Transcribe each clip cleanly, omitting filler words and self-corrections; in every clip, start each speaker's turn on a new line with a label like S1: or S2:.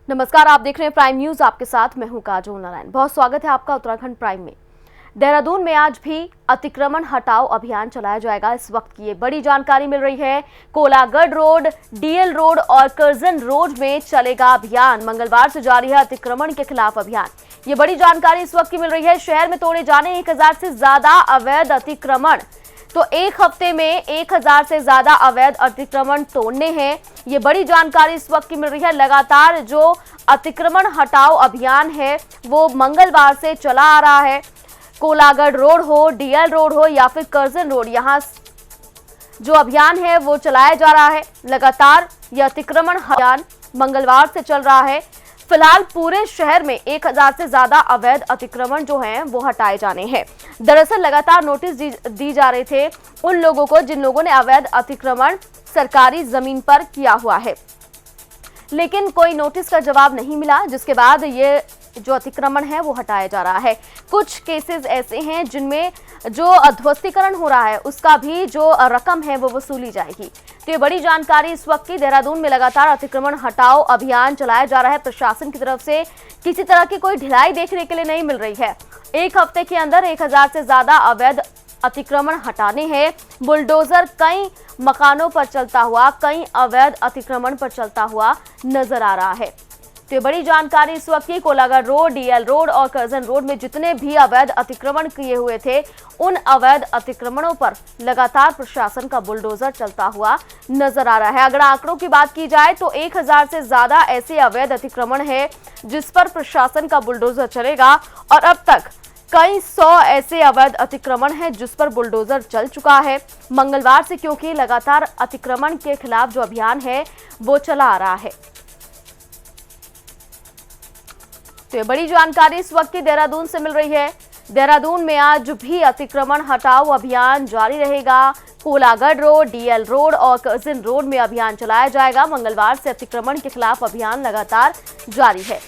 S1: नमस्कार, आप देख रहे हैं प्राइम न्यूज। आपके साथ मैं हूं काजोल नारायण। बहुत स्वागत है आपका उत्तराखंड प्राइम में। देहरादून में आज भी अतिक्रमण हटाओ अभियान चलाया जाएगा। इस वक्त की ये बड़ी जानकारी मिल रही है। कोलागढ़ रोड, डीएल रोड और करजन रोड में चलेगा अभियान। मंगलवार से जारी है अतिक्रमण के खिलाफ अभियान। ये बड़ी जानकारी इस वक्त की मिल रही है। शहर में तोड़े जाने 1000 से ज्यादा अवैध अतिक्रमण। तो एक हफ्ते में 1000 से ज्यादा अवैध अतिक्रमण तोड़ने हैं। ये बड़ी जानकारी इस वक्त की मिल रही है। लगातार जो अतिक्रमण हटाओ अभियान है वो मंगलवार से चला आ रहा है। कोलागढ़ रोड हो, डीएल रोड हो या फिर करजन रोड, यहाँ जो अभियान है वो चलाया जा रहा है। लगातार यह अतिक्रमण अभियान मंगलवार से चल रहा है। फिलहाल पूरे शहर में 1000 से ज्यादा अवैध अतिक्रमण जो हैं वो हटाए जाने हैं। दरअसल लगातार नोटिस दी जा रहे थे उन लोगों को जिन लोगों ने अवैध अतिक्रमण सरकारी जमीन पर किया हुआ है, लेकिन कोई नोटिस का जवाब नहीं मिला, जिसके बाद ये जो अतिक्रमण है वो हटाया जा रहा है। कुछ केसेस ऐसे हैं जिनमें जो ध्वस्तीकरण हो रहा है उसका भी जो रकम है वो वसूली जाएगी। तो ये बड़ी जानकारी इस वक्त की। देहरादून में लगातार अतिक्रमण हटाओ अभियान चलाया जा रहा है। प्रशासन की तरफ से किसी तरह की कोई ढिलाई देखने के लिए नहीं मिल रही है। एक हफ्ते के अंदर 1000 से ज्यादा अवैध अतिक्रमण हटाने हैं। बुलडोजर कई मकानों पर चलता हुआ, कई अवैध अतिक्रमण पर चलता हुआ नजर आ रहा है। तो ये बड़ी जानकारी इस वक्त की। कोलागढ़ रोड, डीएल रोड और करजन रोड में जितने भी अवैध अतिक्रमण किए हुए थे उन अवैध अतिक्रमणों पर लगातार प्रशासन का बुलडोजर चलता हुआ नजर आ रहा है। अगर आंकड़ों की बात की जाए तो 1000 से ज्यादा ऐसे अवैध अतिक्रमण है जिस पर प्रशासन का बुलडोजर चलेगा और अब तक कई 100 ऐसे अवैध अतिक्रमण हैं जिस पर बुलडोजर चल चुका है मंगलवार से, क्योंकि लगातार अतिक्रमण के खिलाफ जो अभियान है वो चला आ रहा है। तो ये बड़ी जानकारी इस वक्त की देहरादून से मिल रही है। देहरादून में आज भी अतिक्रमण हटाओ अभियान जारी रहेगा। कोलागढ़ रोड, डीएल रोड और करजन रोड में अभियान चलाया जाएगा। मंगलवार से अतिक्रमण के खिलाफ अभियान लगातार जारी है।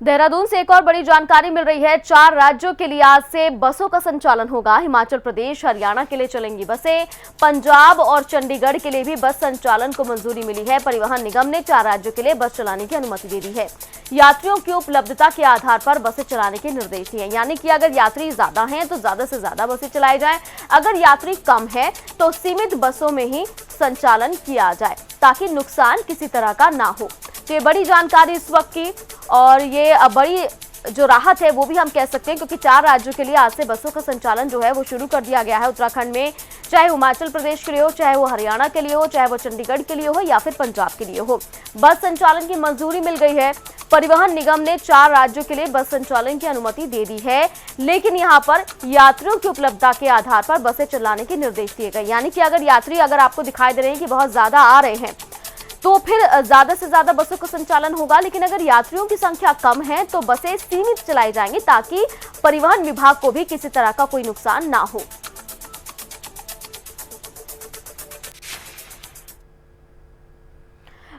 S1: देहरादून से एक और बड़ी जानकारी मिल रही है। 4 राज्यों के लिए आज से बसों का संचालन होगा। हिमाचल प्रदेश, हरियाणा के लिए चलेंगी बसें। पंजाब और चंडीगढ़ के लिए भी बस संचालन को मंजूरी मिली है। परिवहन निगम ने 4 राज्यों के लिए बस चलाने की अनुमति दे दी है। यात्रियों की उपलब्धता के आधार पर बसें चलाने के निर्देश दिए, यानी कि अगर यात्री ज्यादा हैं तो ज्यादा से ज्यादा बसें चलाई जाएं। अगर यात्री कम है तो सीमित बसों में ही संचालन किया जाए ताकि नुकसान किसी तरह का ना हो। तो ये बड़ी जानकारी इस वक्त की और ये बड़ी जो राहत है वो भी हम कह सकते हैं, क्योंकि 4 राज्यों के लिए आज से बसों का संचालन जो है वो शुरू कर दिया गया है उत्तराखंड में। चाहे हिमाचल प्रदेश के लिए हो, चाहे वो हरियाणा के लिए हो, चाहे वो चंडीगढ़ के लिए हो या फिर पंजाब के लिए हो, बस संचालन की मंजूरी मिल गई है। परिवहन निगम ने 4 राज्यों के लिए बस संचालन की अनुमति दे दी है, लेकिन यहाँ पर यात्रियों की उपलब्धता के आधार पर बसें चलाने के निर्देश दिए गए। यानी कि अगर यात्री आपको दिखाई दे रहे हैं कि बहुत ज्यादा आ रहे हैं तो फिर ज्यादा से ज्यादा बसों का संचालन होगा, लेकिन अगर यात्रियों की संख्या कम है तो बसें सीमित चलाई जाएंगी ताकि परिवहन विभाग को भी किसी तरह का कोई नुकसान ना हो।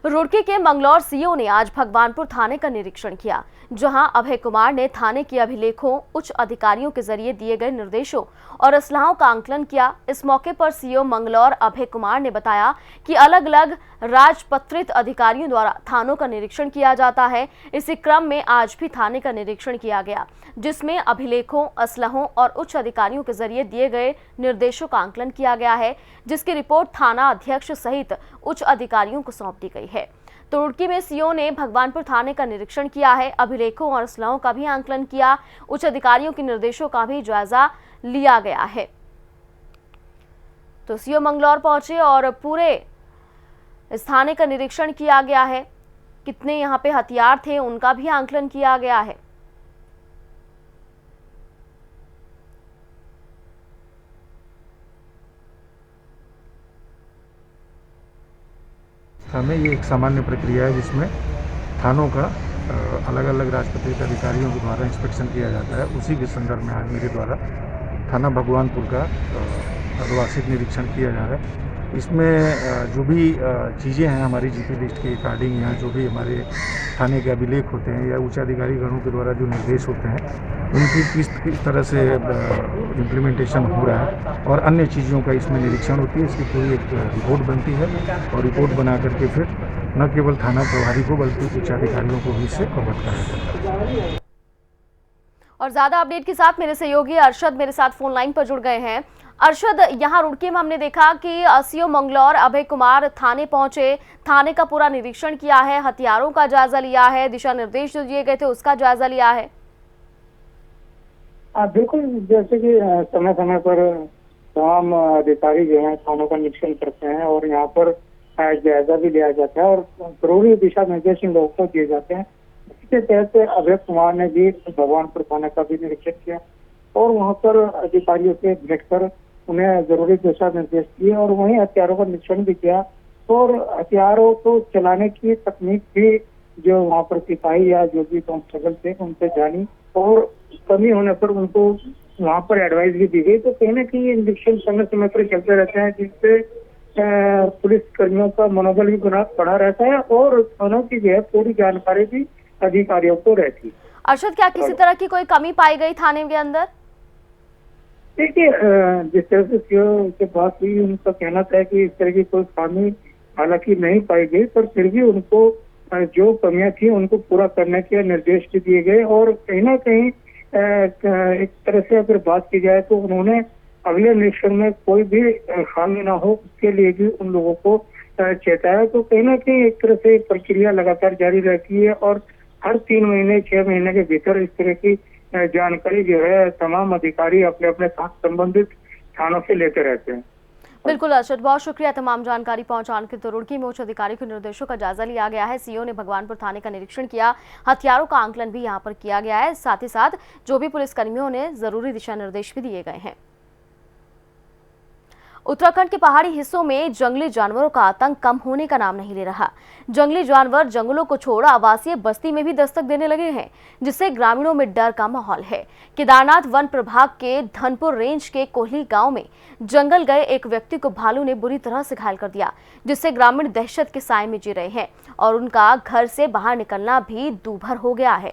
S1: रुड़की के मंगलौर सीओ ने आज भगवानपुर थाने का निरीक्षण किया, जहां अभय कुमार ने थाने के अभिलेखों, उच्च अधिकारियों के जरिए दिए गए निर्देशों और असलाहों का आंकलन किया। इस मौके पर सीओ मंगलौर अभय कुमार ने बताया कि अलग अलग राजपत्रित अधिकारियों द्वारा थानों का निरीक्षण किया जाता है। इसी क्रम में आज भी थाने का निरीक्षण किया गया, जिसमें अभिलेखों, असलहों और उच्च अधिकारियों के जरिए दिए गए निर्देशों का आंकलन किया गया है, जिसकी रिपोर्ट थाना अध्यक्ष सहित उच्च अधिकारियों को सौंप दी गई है। तो रुड़की में सीओ ने भगवानपुर थाने का निरीक्षण किया है, अभिलेखों और असलहों का भी आंकलन किया, उच्च अधिकारियों के निर्देशों का भी जायजा लिया गया है। तो सीओ मंगलौर पहुंचे और पूरे इस थाने का निरीक्षण किया गया है। कितने यहाँ पे हथियार थे उनका भी आंकलन किया गया है।
S2: हमें ये एक सामान्य प्रक्रिया है जिसमें थानों का अलग अलग राजपत्रित अधिकारियों के द्वारा इंस्पेक्शन किया जाता है। उसी के संदर्भ में आज मेरे द्वारा थाना भगवानपुर का आवासिक निरीक्षण किया जा रहा है। इसमें जो भी चीज़ें हैं हमारी जीपी लिस्ट के अकॉर्डिंग, या जो भी हमारे थाने के अभिलेख होते हैं या उच्चाधिकारी गणों के द्वारा जो निर्देश होते हैं उनकी किस तरह से इम्प्लीमेंटेशन हो रहा है और अन्य चीज़ों का इसमें निरीक्षण होती है। इसकी पूरी एक रिपोर्ट बनती है और रिपोर्ट बना करके फिर न केवल थाना प्रभारी को बल्कि उच्च अधिकारियों को भी इससे अवगत कराया जाता है।
S1: और ज्यादा अपडेट के साथ मेरे सहयोगी अरशद मेरे साथ फोन लाइन पर जुड़ गए हैं। अरशद, यहाँ रुड़की में हमने देखा कि सीओ मंगलौर अभय कुमार थाने पहुंचे, थाने का पूरा निरीक्षण किया है, हथियारों का जायजा लिया है, दिशा निर्देश जो दिए गए थे उसका जायजा लिया है।
S3: बिल्कुल, जैसे कि समय समय पर तमाम अधिकारी जो है थानों का निरीक्षण करते हैं और यहाँ पर जायजा भी लिया जाता है और जरूरी दिशा निर्देश इन लोगों को दिए जाते हैं। इसके तहत अभय कुमार ने भी भगवानपुर थाने का भी निरीक्षण किया और वहाँ पर अधिकारियों से भेंट कर उन्हें जरूरी दिशा निर्देश दिए और वहीं हथियारों का निरीक्षण भी किया और हथियारों को चलाने की तकनीक भी जो वहाँ पर सिपाही या जो भी कांस्टेबल थे उनसे जानी और कमी होने पर उनको वहाँ पर एडवाइस भी दी गई। तो कहीं ना कहीं ये निरीक्षण समय समय पर चलते रहते हैं, जिससे पुलिस कर्मियों का मनोबल भी बढ़ा रहता है और थानों की जो है पूरी जानकारी भी अधिकारियों को रहती है।
S1: अरशद, क्या किसी तरह की कोई कमी पाई गई थाने के अंदर?
S3: देखिए, जिस तरह से सीओ से बात हुई उनका कहना था कि इस तरह की कोई खामी हालांकि नहीं पाई गई, पर फिर भी उनको जो कमियां थी उनको पूरा करने के निर्देश भी दिए गए और कहीं ना कहीं एक तरह से अगर बात की जाए तो उन्होंने अगले निरीक्षण में कोई भी खामी ना हो उसके लिए भी उन लोगों को चेताया। तो कहीं ना कहीं एक तरह से प्रक्रिया लगातार जारी रहती है और हर 3 महीने 6 महीने के भीतर इस तरह की जानकारी जो है तमाम अधिकारी अपने अपने साथ संबंधित थानों से लेते रहते हैं।
S1: बिल्कुल अरशद, बहुत शुक्रिया तमाम जानकारी पहुंचाने के। तो रुड़की में उच्च अधिकारी के निर्देशों का जायजा लिया गया है। सीओ ने भगवानपुर थाने का निरीक्षण किया, हथियारों का आंकलन भी यहां पर किया गया है, साथ ही साथ जो भी पुलिसकर्मियों ने जरूरी दिशा निर्देश भी दिए गए हैं। उत्तराखंड के पहाड़ी हिस्सों में जंगली जानवरों का आतंक कम होने का नाम नहीं ले रहा। जंगली जानवर जंगलों को छोड़ आवासीय बस्ती में भी दस्तक देने लगे हैं, जिससे ग्रामीणों में डर का माहौल है। केदारनाथ वन प्रभाग के धनपुर रेंज के कोहली गांव में जंगल गए एक व्यक्ति को भालू ने बुरी तरह से घायल कर दिया, जिससे ग्रामीण दहशत के साए में जी रहे हैं और उनका घर से बाहर निकलना भी दूभर हो गया है।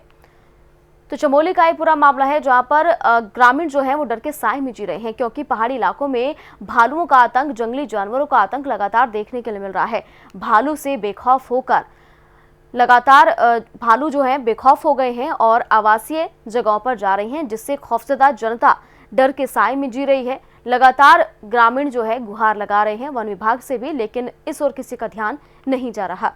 S1: तो चमोली का ये पूरा मामला है, जहां पर ग्रामीण जो है वो डर के साए में जी रहे हैं, क्योंकि पहाड़ी इलाकों में भालुओं का आतंक, जंगली जानवरों का आतंक लगातार देखने के लिए मिल रहा है। भालू से बेखौफ होकर लगातार भालू जो है बेखौफ हो गए हैं और आवासीय जगहों पर जा रहे हैं, जिससे खौफजदा जनता डर के साए में जी रही है। लगातार ग्रामीण जो है गुहार लगा रहे हैं वन विभाग से भी, लेकिन इस ओर किसी का ध्यान नहीं जा रहा।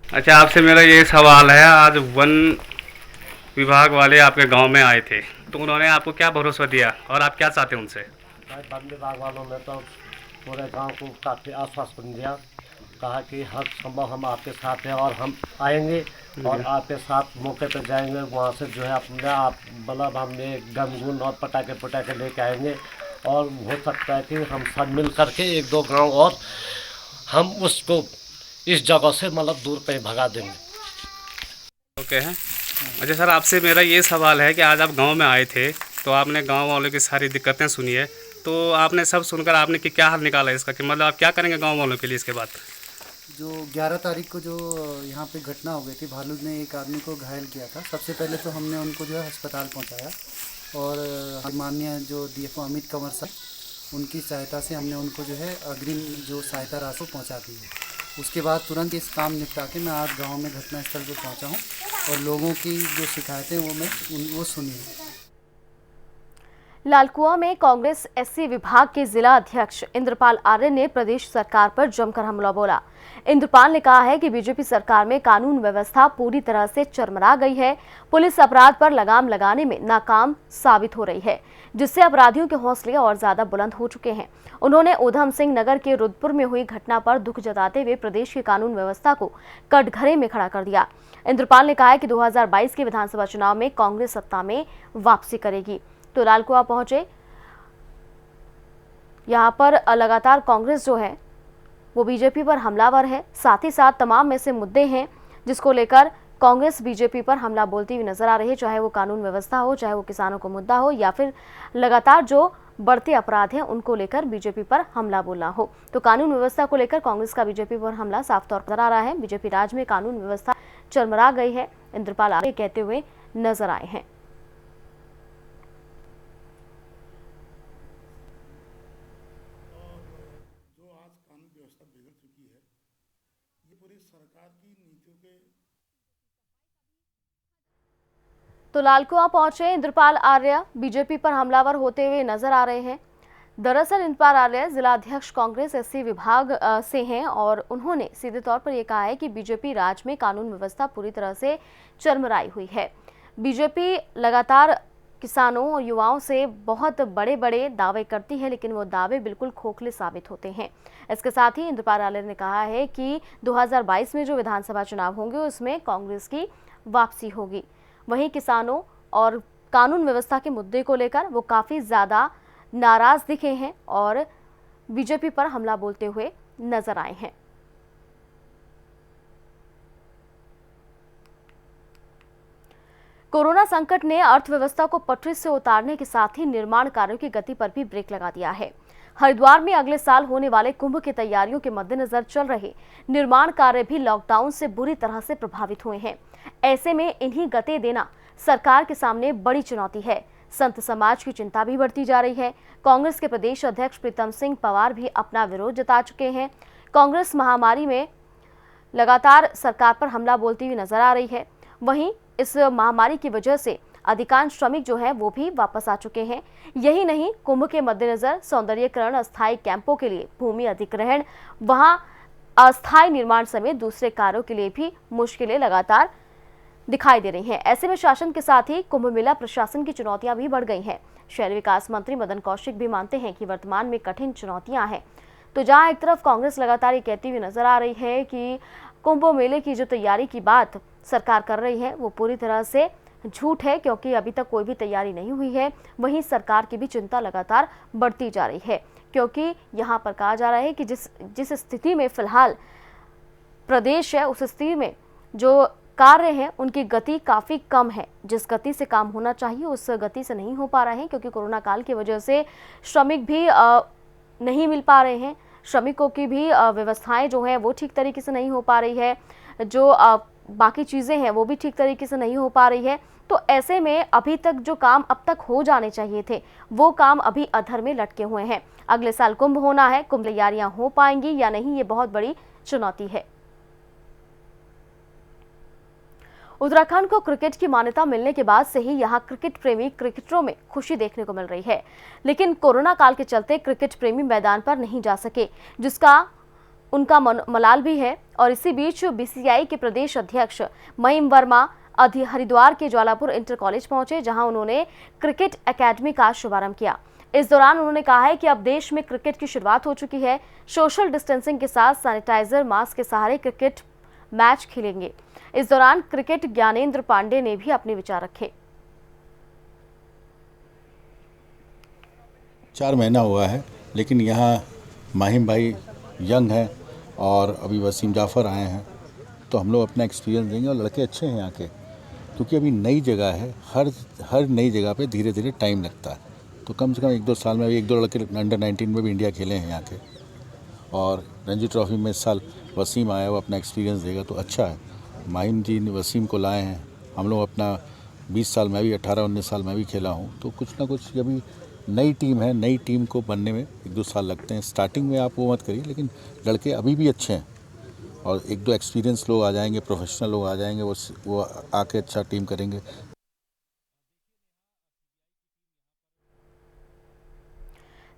S4: अच्छा, आपसे मेरा ये सवाल है, आज वन विभाग वाले आपके गांव में आए थे तो उन्होंने आपको क्या भरोसा दिया और आप क्या चाहते हैं उनसे?
S5: वन विभाग वालों ने तो पूरे गांव को काफ़ी आश्वासन दिया, कहा कि हर संभव हम आपके साथ हैं और हम आएंगे और आपके साथ मौके पर जाएंगे। वहाँ से जो है अपने आप मतलब हमने गनगुन और पटाखे लेके आएंगे और हो सकता है कि हम सब मिल करके 1-2 गाँव और हम उसको इस जगह से मतलब दूर कहीं भगा देंगे।
S4: ओके है। अच्छा सर, आपसे मेरा ये सवाल है कि आज आप गांव में आए थे तो आपने गांव वालों की सारी दिक्कतें सुनी है, तो आपने सब सुनकर आपने कि क्या हल निकाला इसका, कि मतलब आप क्या करेंगे गांव वालों के लिए इसके बाद?
S6: जो 11 तारीख को जो यहाँ पे घटना हो गई थी, भालू ने एक आदमी को घायल किया था। सबसे पहले तो हमने उनको जो है अस्पताल पहुँचाया और माननीय जो DFO अमित कंवर साहब, उनकी सहायता से हमने उनको जो है अग्रिम जो सहायता राशि पहुँचा दी है। उसके बाद तुरंत इस काम निपटा के मैं आज गांव में घटनास्थल पर पहुंचा हूं और लोगों की जो शिकायतें वो सुनी है।
S1: लालकुआं में कांग्रेस SC विभाग के जिला अध्यक्ष इंद्रपाल आर्य ने प्रदेश सरकार पर जमकर हमला बोला। इंद्रपाल ने कहा है कि बीजेपी सरकार में कानून व्यवस्था पूरी तरह से चरमरा गई है, पुलिस अपराध पर लगाम लगाने में नाकाम साबित हो रही है, जिससे अपराधियों के हौसले और ज्यादा बुलंद हो चुके हैं। उन्होंने उधम सिंह नगर के रुद्रपुर में हुई घटना पर दुख जताते हुए प्रदेश की कानून व्यवस्था को कटघरे में खड़ा कर दिया। इंद्रपाल ने कहा है कि 2022 के विधानसभा चुनाव में कांग्रेस सत्ता में वापसी करेगी। तो लालकुआं पहुंचे, यहाँ पर लगातार कांग्रेस जो है वो बीजेपी पर हमलावर है, साथ ही साथ तमाम ऐसे मुद्दे हैं जिसको लेकर कांग्रेस बीजेपी पर हमला बोलती हुई नजर आ रही है, चाहे वो कानून व्यवस्था हो, चाहे वो किसानों को मुद्दा हो, या फिर लगातार जो बढ़ते अपराध हैं उनको लेकर बीजेपी पर हमला बोलना हो। तो कानून व्यवस्था को लेकर कांग्रेस का बीजेपी पर हमला साफ तौर पर नजर आ रहा है। बीजेपी राज्य में कानून व्यवस्था चरमरा गई है। इंद्रपाल आर्य कहते हुए नजर आए हैं।
S7: जो आज कानून व्यवस्था बिगड़ चुकी है, ये पूरी सरकार की नीतियों के।
S1: तो लालकुआं पहुंचे इंद्रपाल आर्य बीजेपी पर हमलावर होते हुए नजर आ रहे हैं। दरअसल इंद्रपाल आर्य जिला अध्यक्ष कांग्रेस एससी विभाग से हैं और उन्होंने सीधे तौर पर यह कहा है कि बीजेपी राज्य में कानून व्यवस्था पूरी तरह से चरमराई हुई है। बीजेपी लगातार किसानों और युवाओं से बहुत बड़े बड़े दावे करती है, लेकिन वो दावे बिल्कुल खोखले साबित होते हैं। इसके साथ ही इंद्रपाल आर्य ने कहा है कि 2022 में जो विधानसभा चुनाव होंगे उसमें कांग्रेस की वापसी होगी। वहीं किसानों और कानून व्यवस्था के मुद्दे को लेकर वो काफी ज्यादा नाराज दिखे हैं और बीजेपी पर हमला बोलते हुए नजर आए हैं। कोरोना संकट ने अर्थव्यवस्था को पटरी से उतारने के साथ ही निर्माण कार्यों की गति पर भी ब्रेक लगा दिया है। हरिद्वार में अगले साल होने वाले कुंभ की तैयारियों के मद्देनजर चल रहे निर्माण कार्य भी लॉकडाउन से बुरी तरह से प्रभावित हुए हैं। ऐसे में इन्हीं गति देना सरकार के सामने बड़ी चुनौती है। संत समाज की चिंता भी बढ़ती जा रही है। कांग्रेस के प्रदेश अध्यक्ष प्रीतम सिंह पवार भी अपना विरोध जता चुके हैं। कांग्रेस महामारी में लगातार सरकार पर हमला बोलती हुई नजर आ रही है। वहीं इस महामारी की वजह से अधिकांश श्रमिक जो हैं वो भी वापस आ चुके हैं। यही नहीं, कुंभ के मद्देनजर सौंदर्यीकरण, अस्थायी कैंपों के लिए भूमि अधिग्रहण, वहां अस्थायी निर्माण समेत दूसरे कार्यों के लिए भी मुश्किलें लगातार दिखाई दे रही हैं। ऐसे में शासन के साथ ही कुंभ मेला प्रशासन की चुनौतियां भी बढ़ गई हैं। शहरी विकास मंत्री मदन कौशिक भी मानते हैं कि वर्तमान में कठिन चुनौतियां हैं। तो जहां एक तरफ कांग्रेस लगातार ये कहती हुई नजर आ रही है कि कुंभ मेले की जो तैयारी की बात सरकार कर रही है वो पूरी तरह से झूठ है, क्योंकि अभी तक कोई भी तैयारी नहीं हुई है। वहीं सरकार की भी चिंता लगातार बढ़ती जा रही है, क्योंकि यहाँ पर कहा जा रहा है कि जिस स्थिति में फिलहाल प्रदेश है उस स्थिति में जो कार्य हैं उनकी गति काफ़ी कम है। जिस गति से काम होना चाहिए उस गति से नहीं हो पा रहे हैं, क्योंकि कोरोना काल की वजह से श्रमिक भी नहीं मिल पा रहे हैं। श्रमिकों की भी व्यवस्थाएं जो हैं वो ठीक तरीके से नहीं हो पा रही है। जो बाकी चीज़ें हैं वो भी ठीक तरीके से नहीं हो पा रही है। तो ऐसे में अभी तक जो काम अब तक हो जाने चाहिए थे वो काम अभी अधर में लटके हुए हैं। अगले साल कुंभ होना है, कुंभ तैयारियां हो पाएंगी या नहीं, ये बहुत बड़ी चुनौती है। उत्तराखंड को क्रिकेट की मान्यता मिलने के बाद से ही यहाँ क्रिकेट प्रेमी क्रिकेटरों में खुशी देखने को मिल रही है, लेकिन कोरोना काल के चलते क्रिकेट प्रेमी मैदान पर नहीं जा सके, जिसका उनका मलाल भी है। और इसी बीच बीसीसीआई के प्रदेश अध्यक्ष महिम वर्मा हरिद्वार के ज्वालापुर इंटर कॉलेज पहुंचे, जहां उन्होंने क्रिकेट एकेडमी का शुभारंभ किया। इस दौरान उन्होंने कहा है कि अब देश में क्रिकेट की शुरुआत हो चुकी है। सोशल डिस्टेंसिंग के साथ सैनिटाइजर, मास्क के सहारे क्रिकेट मैच खेलेंगे। इस दौरान क्रिकेट ज्ञानेंद्र पांडे ने भी अपने विचार रखे।
S8: 4 महीना हुआ है, लेकिन यहाँ माहिम भाई यंग हैं और अभी वसीम जाफ़र आए हैं, तो हम लोग अपना एक्सपीरियंस देंगे। और लड़के अच्छे हैं यहाँ के, क्योंकि अभी नई जगह है। हर नई जगह पे धीरे धीरे टाइम लगता है, तो कम से कम 1-2 साल में अभी 1-2 लड़के अंडर 19 में भी इंडिया खेले हैं यहाँ के। और रणजी ट्रॉफी में इस साल वसीम आया, वो अपना एक्सपीरियंस देगा, तो अच्छा है। माहिम जी ने वसीम को लाए हैं। हम लोग अपना 20 साल में भी 18-19 साल में भी खेला हूँ, तो कुछ ना कुछ अभी नई टीम है, नई टीम को बनने में 1-2 साल लगते हैं। स्टार्टिंग में आप वो मत करिए, लेकिन लड़के अभी भी अच्छे हैं और 1-2 एक्सपीरियंस लोग आ जाएंगे, प्रोफेशनल लोग आ जाएंगे, वो आके अच्छा टीम करेंगे।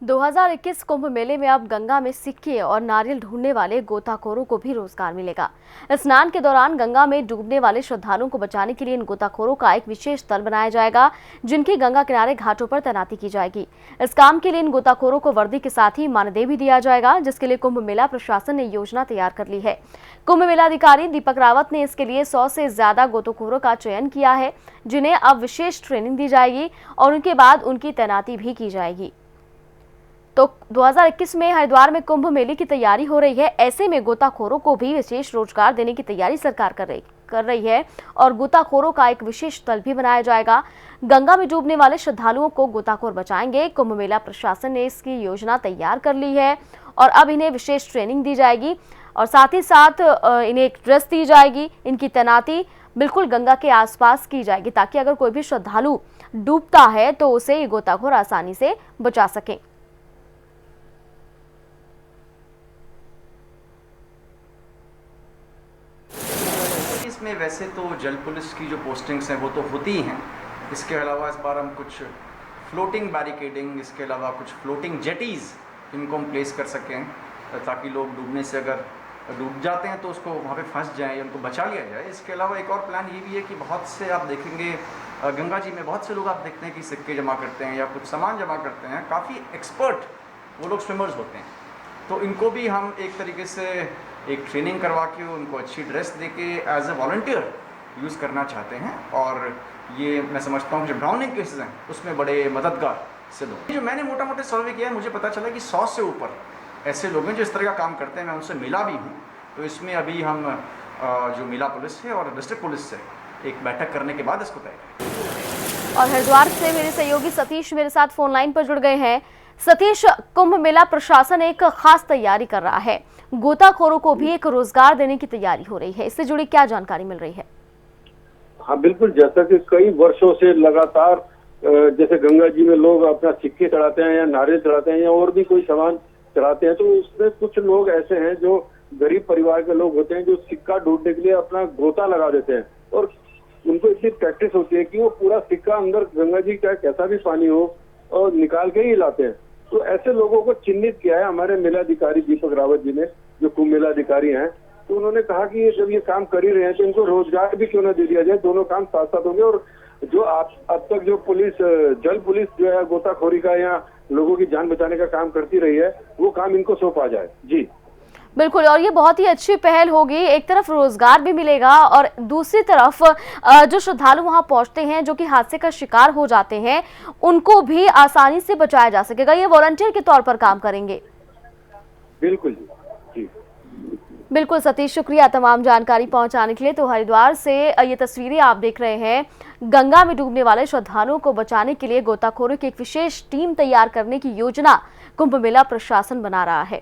S1: 2021 कुंभ मेले में अब गंगा में सिक्के और नारियल ढूंढने वाले गोताखोरों को भी रोजगार मिलेगा। स्नान के दौरान गंगा में डूबने वाले श्रद्धालुओं को बचाने के लिए इन गोताखोरों का एक विशेष दल बनाया जाएगा, जिनकी गंगा किनारे घाटों पर तैनाती की जाएगी। इस काम के लिए इन गोताखोरों को वर्दी के साथ ही मानदेय भी दिया जाएगा, जिसके लिए कुंभ मेला प्रशासन ने योजना तैयार कर ली है। कुंभ मेला अधिकारी दीपक रावत ने इसके लिए 100 से ज्यादा गोताखोरों का चयन किया है, जिन्हें अब विशेष ट्रेनिंग दी जाएगी और उनके बाद उनकी तैनाती भी की जाएगी। तो 2021 में हरिद्वार में कुंभ मेले की तैयारी हो रही है। ऐसे में गोताखोरों को भी विशेष रोजगार देने की तैयारी सरकार कर रही है और गोताखोरों का एक विशेष दल भी बनाया जाएगा। गंगा में डूबने वाले श्रद्धालुओं को गोताखोर बचाएंगे। कुंभ मेला प्रशासन ने इसकी योजना तैयार कर ली है और अब इन्हें विशेष ट्रेनिंग दी जाएगी। और साथ ही साथ इन्हें एक ड्रेस दी जाएगी। इनकी तैनाती बिल्कुल गंगा के आसपास की जाएगी ताकि अगर कोई भी श्रद्धालु डूबता है तो उसे ये गोताखोर आसानी से बचा सकें।
S9: इसमें वैसे तो जल पुलिस की जो पोस्टिंग्स हैं वो तो होती ही हैं। इसके अलावा इस बार हम कुछ फ्लोटिंग बैरिकेडिंग, इसके अलावा कुछ फ्लोटिंग जेटीज़ इनको हम प्लेस कर सकें ताकि लोग डूबने से अगर डूब जाते हैं तो उसको वहाँ पे फंस जाएं या उनको बचा लिया जाए। इसके अलावा एक और प्लान ये भी है कि बहुत से आप देखेंगे गंगा जी में बहुत से लोग आप देखते हैं कि सिक्के जमा करते हैं या कुछ सामान जमा करते हैं। काफ़ी एक्सपर्ट वो लोग स्विमर्स होते हैं, तो इनको भी हम एक तरीके से एक ट्रेनिंग करवा के उनको अच्छी ड्रेस दे के एज ए वॉलंटियर यूज़ करना चाहते हैं। और ये मैं समझता हूँ जो ड्राउनिंग केसेस हैं उसमें बड़े मददगार सिद्ध होंगे। जो मैंने मोटा मोटे सर्वे किया है मुझे पता चला कि 100 से ऊपर ऐसे लोग हैं जो इस तरह का काम करते हैं। मैं उनसे मिला भी हूँ, तो इसमें अभी हम जो मिला पुलिस है और डिस्ट्रिक्ट पुलिस से एक बैठक करने के बाद इसको तय करेंगे।
S1: और हरिद्वार से मेरे सहयोगी सतीश मेरे साथ फोन लाइन पर जुड़ गए हैं। सतीश, कुंभ मेला प्रशासन एक खास तैयारी कर रहा है, गोताखोरों को भी एक रोजगार देने की तैयारी हो रही है, इससे जुड़ी क्या जानकारी मिल रही है?
S10: हाँ बिल्कुल, जैसा कि कई वर्षों से लगातार जैसे गंगा जी में लोग अपना सिक्के चढ़ाते हैं या नारियल चढ़ाते हैं या और भी कोई सामान चढ़ाते हैं, तो उसमें कुछ लोग ऐसे हैं जो गरीब परिवार के लोग होते हैं जो सिक्का ढूंढने के लिए अपना गोता लगा देते हैं और उनको इतनी प्रैक्टिस होती है कि वो पूरा सिक्का अंदर गंगा जी का कैसा भी पानी हो और निकाल के ही लाते हैं। तो ऐसे लोगों को चिन्हित किया है हमारे मेलाधिकारी दीपक रावत जी ने, जो कुंभ मेलाधिकारी हैं। तो उन्होंने कहा कि जब ये काम कर ही रहे हैं तो इनको रोजगार भी क्यों न दे दिया जाए, दोनों काम साथ साथ होंगे। और जो अब तक जो पुलिस, जल पुलिस जो है गोताखोरी का या लोगों की जान बचाने का काम करती रही है, वो काम इनको सौंपा जाए। जी
S1: बिल्कुल, और ये बहुत ही अच्छी पहल होगी। एक तरफ रोजगार भी मिलेगा और दूसरी तरफ जो श्रद्धालु वहां पहुंचते हैं जो कि हादसे का शिकार हो जाते हैं उनको भी आसानी से बचाया जा सकेगा। ये वॉलंटियर के तौर पर काम करेंगे।
S10: बिल्कुल जी।
S1: बिल्कुल सतीश, शुक्रिया तमाम जानकारी पहुंचाने के लिए। तो हरिद्वार से ये तस्वीरें आप देख रहे हैं, गंगा में डूबने वाले श्रद्धालुओं को बचाने के लिए गोताखोरों की एक विशेष टीम तैयार करने की योजना कुंभ मेला प्रशासन बना रहा है।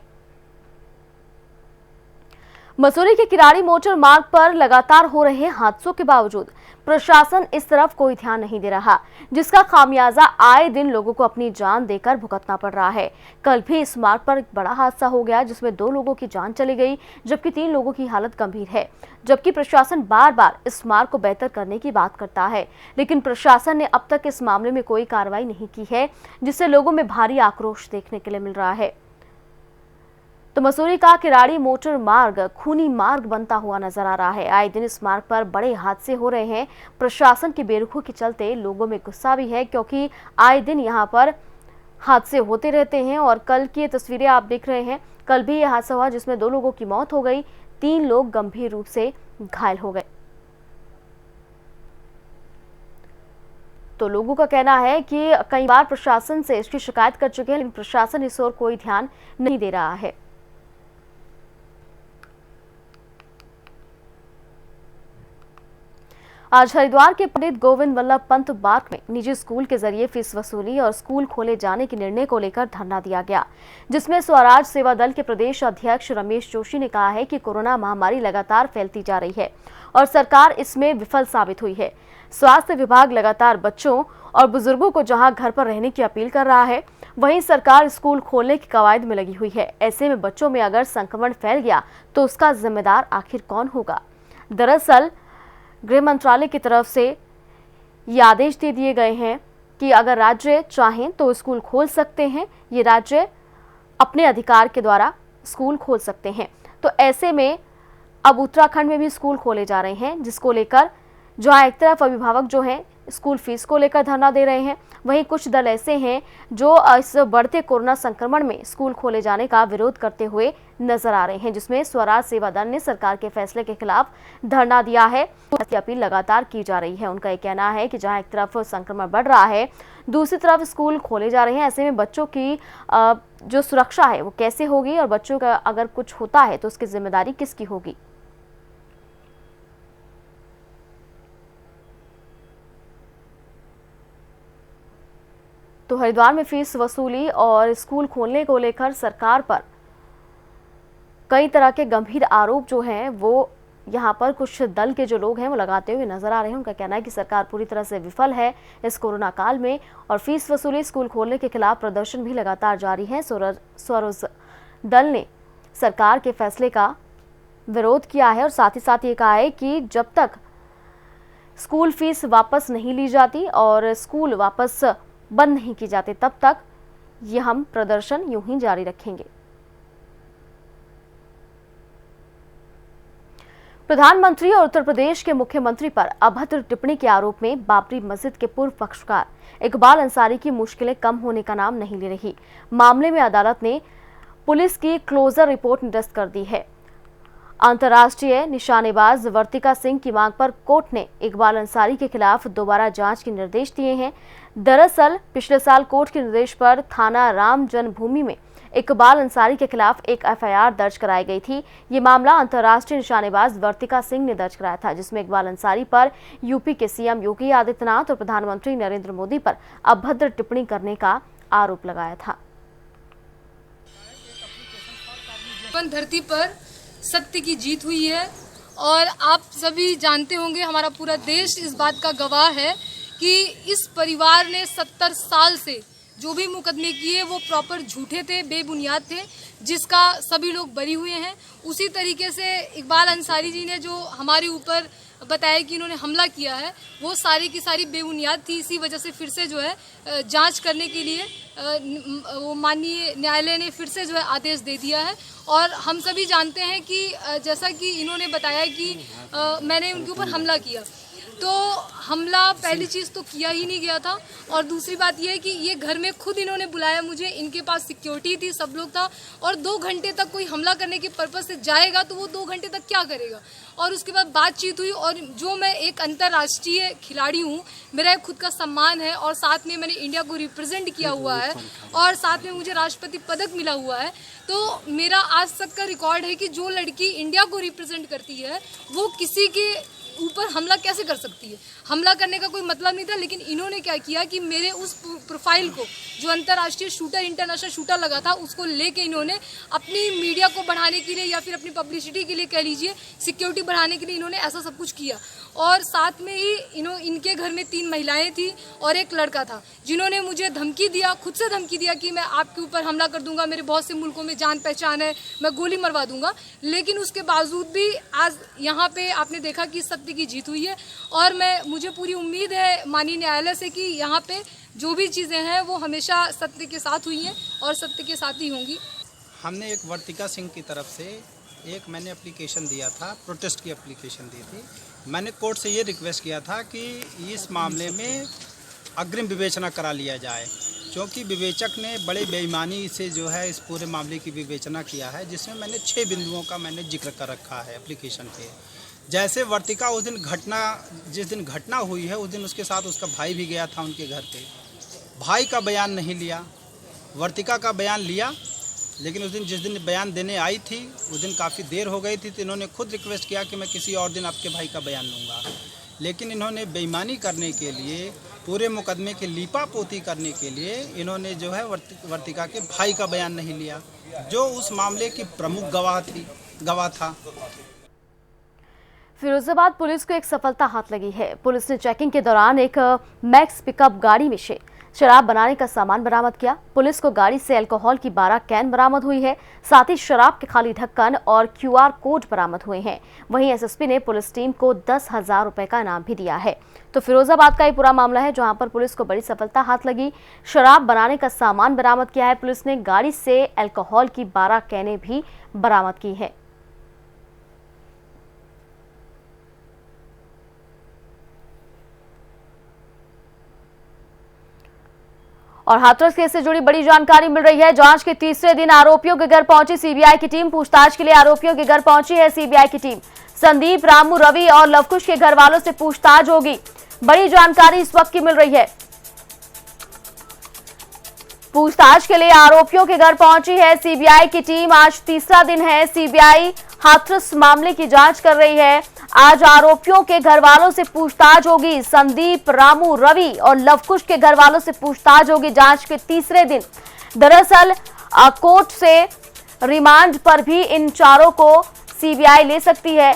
S1: मसूरी के किराड़ी मोटर मार्ग पर लगातार हो रहे हादसों के बावजूद प्रशासन इस तरफ कोई ध्यान नहीं दे रहा, जिसका खामियाजा आए दिन लोगों को अपनी जान देकर भुगतना पड़ रहा है। कल भी इस मार्ग पर एक बड़ा हादसा हो गया जिसमें 2 लोगों की जान चली गई जबकि 3 लोगों की हालत गंभीर है। जबकि प्रशासन बार बार इस मार्ग को बेहतर करने की बात करता है, लेकिन प्रशासन ने अब तक इस मामले में कोई कार्रवाई नहीं की है, जिससे लोगों में भारी आक्रोश देखने के लिए मिल रहा है। तो मसूरी का किराड़ी मोटर मार्ग खूनी मार्ग बनता हुआ नजर आ रहा है। आए दिन इस मार्ग पर बड़े हादसे हो रहे हैं। प्रशासन की बेरुखी के चलते लोगों में गुस्सा भी है, क्योंकि आए दिन यहां पर हादसे होते रहते हैं। और कल की ये तस्वीरें आप देख रहे हैं, कल भी ये हादसा हुआ जिसमें 2 लोगों की मौत हो गई, 3 लोग गंभीर रूप से घायल हो गए। तो लोगों का कहना है कि कई बार प्रशासन से इसकी शिकायत कर चुके हैं, लेकिन प्रशासन इस ओर कोई ध्यान नहीं दे रहा है। आज हरिद्वार के पंडित गोविंद वल्लभ पंत पार्क में निजी स्कूल के जरिए फीस वसूली और स्कूल खोले जाने के निर्णय को लेकर धरना दिया गया, जिसमें स्वराज सेवा दल के प्रदेश अध्यक्ष रमेश जोशी ने कहा है कि कोरोना महामारी लगातार फैलती जा रही है और सरकार इसमें विफल साबित हुई है। स्वास्थ्य विभाग लगातार बच्चों और बुजुर्गों को जहां घर पर रहने की अपील कर रहा है, वहीं सरकार स्कूल खोलने की कवायद में लगी हुई है। ऐसे में बच्चों में अगर संक्रमण फैल गया तो उसका जिम्मेदार आखिर कौन होगा? दरअसल गृह मंत्रालय की तरफ से ये आदेश दे दिए गए हैं कि अगर राज्य चाहें तो स्कूल खोल सकते हैं, ये राज्य अपने अधिकार के द्वारा स्कूल खोल सकते हैं। तो ऐसे में अब उत्तराखंड में भी स्कूल खोले जा रहे हैं, जिसको लेकर जहां एक तरफ अभिभावक जो हैं स्कूल फीस को लेकर धरना दे रहे हैं, वहीं कुछ दल ऐसे हैं जो इस बढ़ते कोरोना संक्रमण में स्कूल खोले जाने का विरोध करते हुए नजर आ रहे हैं, जिसमें स्वराज सेवा दल ने सरकार के फैसले के खिलाफ धरना दिया है। इसकी अपील लगातार की जा रही है। उनका ये कहना है कि जहां एक तरफ संक्रमण बढ़ रहा है, दूसरी तरफ स्कूल खोले जा रहे हैं। ऐसे में बच्चों की जो सुरक्षा है वो कैसे होगी और बच्चों का अगर कुछ होता है तो उसकी जिम्मेदारी किसकी होगी? तो हरिद्वार में फीस वसूली और स्कूल खोलने को लेकर सरकार पर कई तरह के गंभीर आरोप जो हैं वो यहाँ पर कुछ दल के जो लोग हैं वो लगाते हुए नजर आ रहे हैं। उनका कहना है कि सरकार पूरी तरह से विफल है इस कोरोना काल में और फीस वसूली, स्कूल खोलने के खिलाफ प्रदर्शन भी लगातार जारी है। स्वरोज दल ने सरकार के फैसले का विरोध किया है और साथ ही साथ ये कहा है कि जब तक स्कूल फीस वापस नहीं ली जाती और स्कूल वापस बंद नहीं की जाती तब तक ये हम प्रदर्शन यूं ही जारी रखेंगे। प्रधानमंत्री और उत्तर प्रदेश के मुख्यमंत्री पर अभद्र टिप्पणी के आरोप में बाबरी मस्जिद के पूर्व पक्षकार इकबाल अंसारी की मुश्किलें कम होने का नाम नहीं ले रही। मामले में अदालत ने पुलिस की क्लोजर रिपोर्ट निरस्त कर दी है। अंतर्राष्ट्रीय निशानेबाज वर्तिका सिंह की मांग पर कोर्ट ने इकबाल अंसारी के खिलाफ दोबारा जांच के निर्देश दिए हैं। दरअसल पिछले साल कोर्ट के निर्देश पर थाना राम जन्मभूमि में इकबाल अंसारी के खिलाफ एक एफआईआर दर्ज कराई गई थी। ये मामला अंतर्राष्ट्रीय निशानेबाज वर्तिका सिंह ने दर्ज कराया था, जिसमें इकबाल अंसारी पर यूपी के सीएम योगी आदित्यनाथ और प्रधानमंत्री नरेंद्र मोदी पर अभद्र टिप्पणी करने का आरोप लगाया था।
S11: धरती पर सत्य की जीत हुई है और आप सभी जानते होंगे, हमारा पूरा देश इस बात का गवाह है कि इस परिवार ने 70 साल से जो भी मुकदमे किए वो प्रॉपर झूठे थे, बेबुनियाद थे, जिसका सभी लोग बरी हुए हैं। उसी तरीके से इकबाल अंसारी जी ने जो हमारे ऊपर बताया कि इन्होंने हमला किया है वो सारी की सारी बेबुनियाद थी। इसी वजह से फिर से जो है जांच करने के लिए वो माननीय न्यायालय ने फिर से जो है आदेश दे दिया है। और हम सभी जानते हैं कि जैसा कि इन्होंने बताया कि मैंने उनके ऊपर हमला किया, तो हमला पहली चीज़ तो किया ही नहीं गया था और दूसरी बात यह है कि ये घर में खुद इन्होंने बुलाया मुझे, इनके पास सिक्योरिटी थी, सब लोग था और 2 घंटे तक कोई हमला करने के पर्पज़ से जाएगा तो वो 2 घंटे तक क्या करेगा। और उसके बाद बातचीत हुई और जो मैं एक अंतर्राष्ट्रीय खिलाड़ी हूँ, मेरा एक खुद का सम्मान है और साथ में मैंने इंडिया को रिप्रेजेंट किया हुआ है और साथ में मुझे राष्ट्रपति पदक मिला हुआ है, तो मेरा आज तक का रिकॉर्ड है कि जो लड़की इंडिया को रिप्रेजेंट करती है वो किसी के ऊपर हमला कैसे कर सकती है। हमला करने का कोई मतलब नहीं था, लेकिन इन्होंने क्या किया कि मेरे उस प्रोफाइल को, जो अंतर्राष्ट्रीय शूटर, इंटरनेशनल शूटर लगा था, उसको लेके इन्होंने अपनी मीडिया को बढ़ाने के लिए या फिर अपनी पब्लिसिटी के लिए कह लीजिए, सिक्योरिटी बढ़ाने के लिए इन्होंने ऐसा सब कुछ किया। और साथ में ही इनके घर में 3 महिलाएं थी और एक लड़का था, जिन्होंने मुझे धमकी दिया, खुद से धमकी दिया कि मैं आपके ऊपर हमला कर दूंगा, मेरे बहुत से मुल्कों में जान पहचान है, मैं गोली मरवा दूंगा। लेकिन उसके बावजूद भी आज यहाँ पे आपने देखा कि सत्य की जीत हुई है और मुझे पूरी उम्मीद है माननीय न्यायालय से कि यहाँ पे जो भी चीज़ें हैं वो हमेशा सत्य के साथ हुई हैं और सत्य के साथ ही होंगी।
S12: हमने एक वर्तिका सिंह की तरफ से मैंने एप्लीकेशन दिया था, प्रोटेस्ट की एप्लीकेशन दी थी। मैंने कोर्ट से ये रिक्वेस्ट किया था कि इस मामले में अग्रिम विवेचना करा लिया जाए, क्योंकि विवेचक ने बड़े बेईमानी से जो है इस पूरे मामले की विवेचना किया है, जिसमें मैंने 6 बिंदुओं का मैंने जिक्र कर रखा है एप्लीकेशन पे। जैसे वर्तिका जिस दिन घटना हुई है उस दिन उसके साथ उसका भाई भी गया था उनके घर पे। भाई का बयान नहीं लिया, वर्तिका का बयान लिया, लेकिन उस दिन जिस दिन बयान देने आई थी उस दिन काफ़ी देर हो गई थी, तो इन्होंने खुद रिक्वेस्ट किया कि मैं किसी और दिन आपके भाई का बयान लूँगा। लेकिन इन्होंने बेईमानी करने के लिए, पूरे मुकदमे की लीपापोती करने के लिए इन्होंने जो है वर्तिका के भाई का बयान नहीं लिया, जो उस मामले की प्रमुख गवाह था।
S1: फिरोजाबाद पुलिस को एक सफलता हाथ लगी है। पुलिस ने चेकिंग के दौरान एक मैक्स पिकअप गाड़ी में से शराब बनाने का सामान बरामद किया। पुलिस को गाड़ी से अल्कोहल की 12 कैन बरामद हुई है, साथ ही शराब के खाली ढक्कन और QR कोड बरामद हुए हैं। वहीं एसएसपी ने पुलिस टीम को 10,000 रुपए का इनाम भी दिया है। तो फिरोजाबाद का ये पूरा मामला है जहां पर पुलिस को बड़ी सफलता हाथ लगी। शराब बनाने का सामान बरामद किया है पुलिस ने, गाड़ी से अल्कोहल की 12 कैनें भी बरामद की है। और हाथरस केस से जुड़ी बड़ी जानकारी मिल रही है। जांच के तीसरे दिन आरोपियों के घर पहुंची सीबीआई की टीम। पूछताछ के लिए आरोपियों के घर पहुंची है सीबीआई की टीम। संदीप, रामू, रवि और लवकुश के घर वालों से पूछताछ होगी। बड़ी जानकारी इस वक्त की मिल रही है। पूछताछ के लिए आरोपियों के घर पहुंची है सीबीआई की टीम। आज तीसरा दिन है सीबीआई हाथरस मामले की जांच कर रही है। आज आरोपियों के घर वालों से पूछताछ होगी। संदीप, रामू, रवि और लवकुश के घर वालों से पूछताछ होगी जांच के तीसरे दिन। दरअसल कोर्ट से रिमांड पर भी इन चारों को सीबीआई ले सकती है,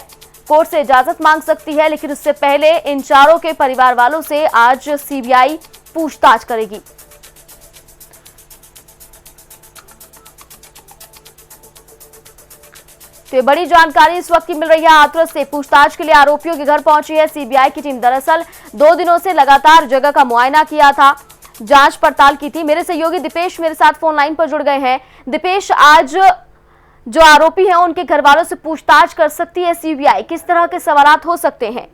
S1: कोर्ट से इजाजत मांग सकती है, लेकिन उससे पहले इन चारों के परिवार वालों से आज सीबीआई पूछताछ करेगी। तो ये बड़ी जानकारी इस वक्त की मिल रही है। हाथरस से पूछताछ के लिए आरोपियों के घर पहुंची है सीबीआई की टीम। दरअसल 2 दिनों से लगातार जगह का मुआयना किया था, जांच पड़ताल की थी। मेरे सहयोगी दीपेश मेरे साथ फोन लाइन पर जुड़ गए हैं। दीपेश, आज जो आरोपी हैं उनके घर वालों से पूछताछ कर सकती है सीबीआई, किस तरह के सवालात हो सकते हैं?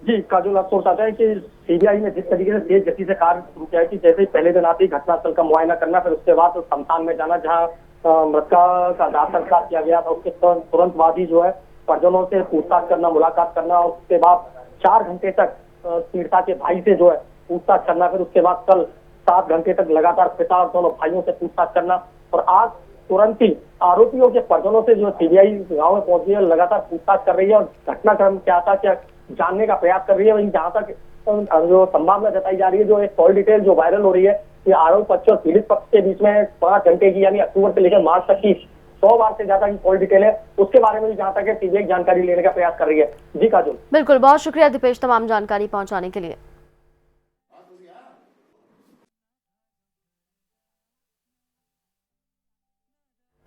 S13: जी काजोल, आपको बताते हैं कि सीबीआई ने जिस तरीके से तेज गति से कार्य शुरू किया है कि जैसे ही पहले दिन आते ही घटनास्थल का मुआयना करना, फिर उसके बाद शमशान में जाना जहाँ मृतका का दाह संस्कार किया गया था, उसके तुरंत बाद ही जो है परिजनों से पूछताछ करना, मुलाकात करना, और उसके बाद 4 घंटे तक पीड़िता के भाई से जो है पूछताछ करना, फिर उसके बाद कल 7 घंटे तक लगातार पिता और दोनों भाइयों से पूछताछ करना, और आज तुरंत ही आरोपियों के परिजनों से जो सीबीआई गाँव में पहुंची है, लगातार पूछताछ कर रही है और घटनाक्रम क्या था क्या जानने का प्रयास कर रही है। वहीं जहाँ तक जो संभावना जताई जा रही है, जो एक कॉल डिटेल जो वायरल हो रही है कि आरोप पक्ष और पीड़ित पक्ष के बीच में 5 घंटे की यानी अक्टूबर से लेकर मार्च तक की 100 बार से ज्यादा की कॉल डिटेल है, उसके बारे में भी जहाँ तक है सीबीआई जानकारी लेने का प्रयास कर रही है। जी काजोल।
S1: बिल्कुल, बहुत शुक्रिया दीपेश तमाम जानकारी पहुंचाने के लिए।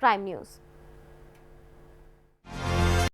S1: Prime news.